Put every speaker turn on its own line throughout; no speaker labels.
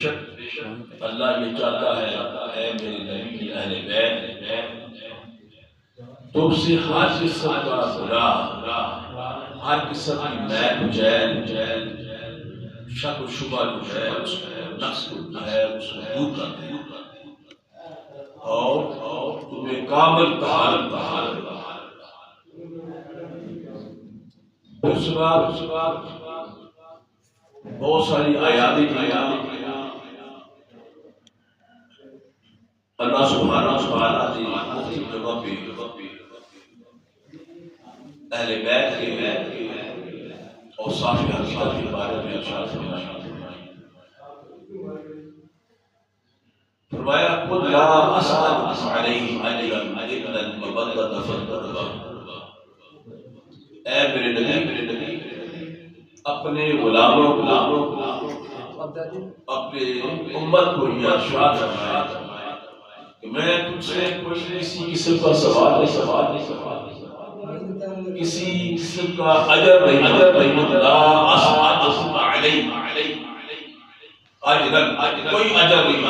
اللہ یہ چاہتا ہے اے میرے نبی کی اہل بیت تم سے ہر قسم کا گناہ، ہر قسم کی میل جیل، شک و شبہ جو ہے، نقص جو ہے اس کو دور کر دیں اور تمہیں کامل طہارت بہت ساری آیات اللہ سبحانہ وتعالیٰ نے مختلف جگہ پہ اہل بیت کے اور صافی حقیقت کے بارے میں ارشاد فرمایا قل لا اسألکم علیہ اجرا الا المودۃ فی القربى، اے میرے نبی اپنے غلاموں اپنے امت کو یہ ارشاد فرمایا کہ میں تجھ سے کوئی کسی قسم کا سوال نہیں، کسی قسم کا اجر نہیں، لا اسألکم علیہ اجرا، کوئی اجر نہیں،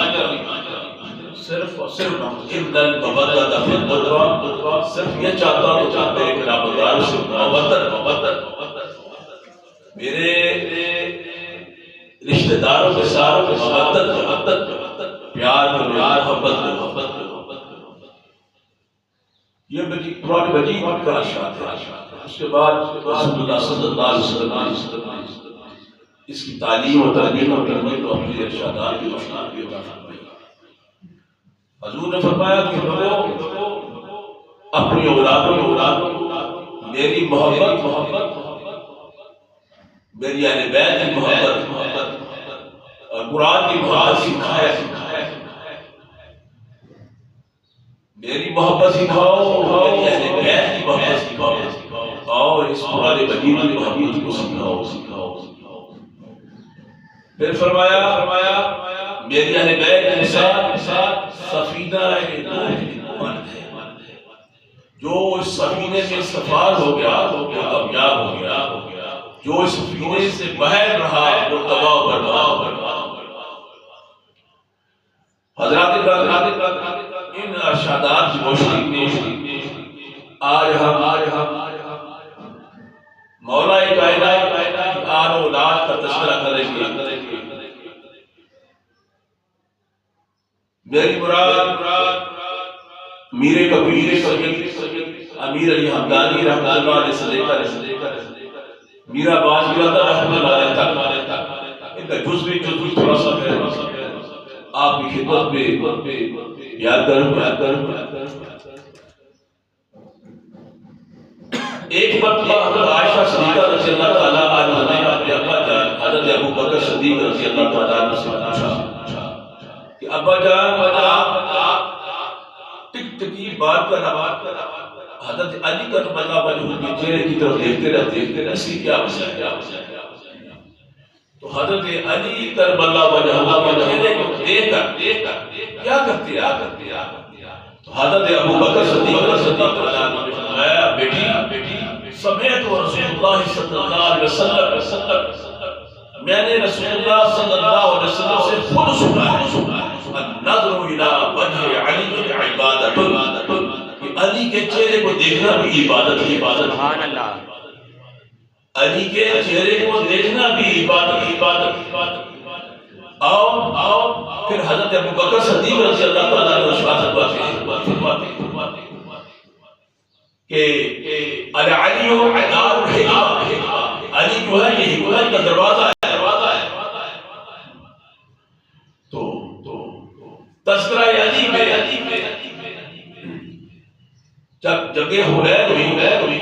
صرف الا المودۃ فی القربى، صرف یہ چاہتا ہوں کہ میرے قرابتدار سے محبت، میرے رشتہ داروں کے ساتھ محبت، پیار محبت، یہ قرآن مجید کا ارشاد ہے۔ اس کے بعد رسول اللہ صلی اللہ علیہ وسلم اس کی تعلیم و تربیت اور تربیت کو اپنے ارشادات کی روشنی بھی عطا فرمائی۔ حضور نے فرمایا کہ لوگوں اپنی اولادوں میری محبت، میری اہل بیت کی محبت اور قرآن کی محبت سکھائے، میری محبت سکھاؤ، میری اہل بیت کی محبت سکھاؤ اور اس قرآن مجید کی محبت کو سکھاؤ۔ پھر فرمایا میری اہل بیت کے ساتھ سفینہ ایمان ہے، جو اس سفینے میں سفار ہو گیا وہ کامیاب ہو گیا، جو اس سفینے سے باہر رہا وہ تباہ و برباد۔ حضرات ان ارشادات کی روشنی میں آج ہم مولا کائنات آن و اولاد کا تذکرہ کریں گے۔ میری مراد میر کبیر امیر علی حمدانی رحمۃ اللہ علیہ سے لے کر میرا باز رحمۃ اللہ علیہ تک ان کا جزوی تھوڑا سا ہے، آپ کی خدمت میں یاد کروں۔ ایک مرتبہ حضرت عائشہ صدیقہ رضی اللہ تعالیٰ عنہ نے اپنے ابا جان حضرت ابو بکر صدیق رضی اللہ تعالیٰ عنہ سے پوچھا کہ ابا جان آپ ٹک ٹکی بات کر حضرت علی کرم اللہ وجہہ کے چہرے کی طرف دیکھتے رہتے، اس کی کیا وجہ ہے؟ تو حضرت علی کرم اللہ وجہہ کے چہرے کو دیکھ کر کیا کرتے تو حضرت ابو بکر صدیق رضی اللہ تعالیٰ عنہ نے فرمایا بیٹی سمعت رسول اللہ صلی اللہ علیہ وسلم، میں نے رسول اللہ صلی اللہ علیہ وسلم سے خود سنا ہے النظر الى وجہ علی عبادت، کہ علی کے چہرے کو دیکھنا بھی عبادت ہے۔ سبحان اللہ، علی کے چہرے کو دیکھنا بھی عبادت۔ آؤ پھر حضرت ابو بکر صدیق رضی اللہ تعالیٰ عنہ فرماتے کہ علی دار الحکمہ، علی جو ہے یہ حکمت کا دروازہ ہے۔ تو تذکرہ علی میں جب جگہ ہوئی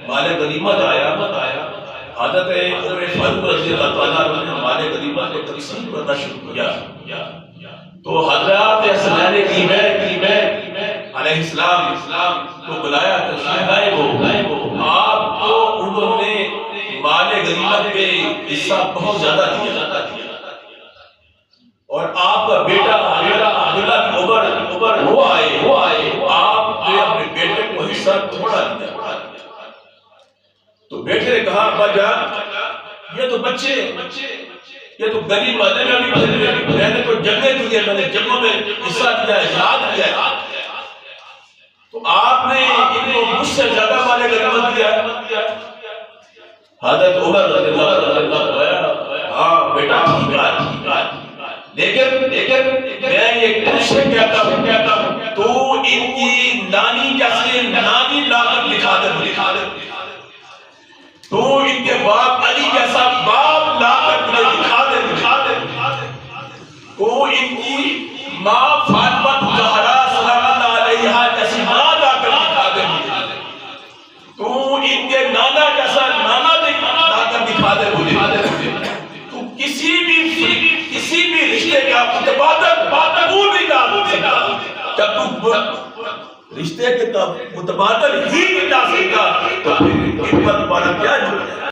مال غنیمت آیا، حضرت عمر فاروق رضی اللہ تعالیٰ عنہ نے مال غنیمت کو تقسیم کرنا شروع کیا، تو حضرات حسنین کریمین علیہ السلام کو بلایا، تشریف لائے وہ، آپ کو انہوں نے مال غنیمت پہ حصہ بہت زیادہ دیا اور آپ کا بیٹا عبداللہ بن عمر وہ آئے، آپ نے اپنے بیٹے کو حصہ تھوڑا دیا۔ تو بیٹے نے کہا ابا جان یہ تو بچے، یہ تو غریب والے میں بھی جنگوں میں حصہ لیا ہے، جہاد کیا ہے، تو آپ نے ان کو مجھ سے زیادہ مال غنیمت دیا ہے؟ حضرت عمر رضی اللہ عنہ ہاں بیٹا ٹھیک ہے، لیکن میں یہ تجھ سے کہتا ہوں تو ان کی نانی جیسی نانی لا کر دکھا دے، تو ان کے باپ علی جیسا باپ لا کر دکھا دے، تو ان کی ماں فاطمہ زہرا سلام اللہ علیہا جیسی ماں لا کر دکھا دے، تو ان کے نانا جیسا نانا لا کر دکھا دے مجھے، تو کسی بھی رشتے کا متبادل قبول نہیں کر سکتا جب تو رشتے کے متبادل ہی نہیں لا سکتا تو پھر ان پر کیا جو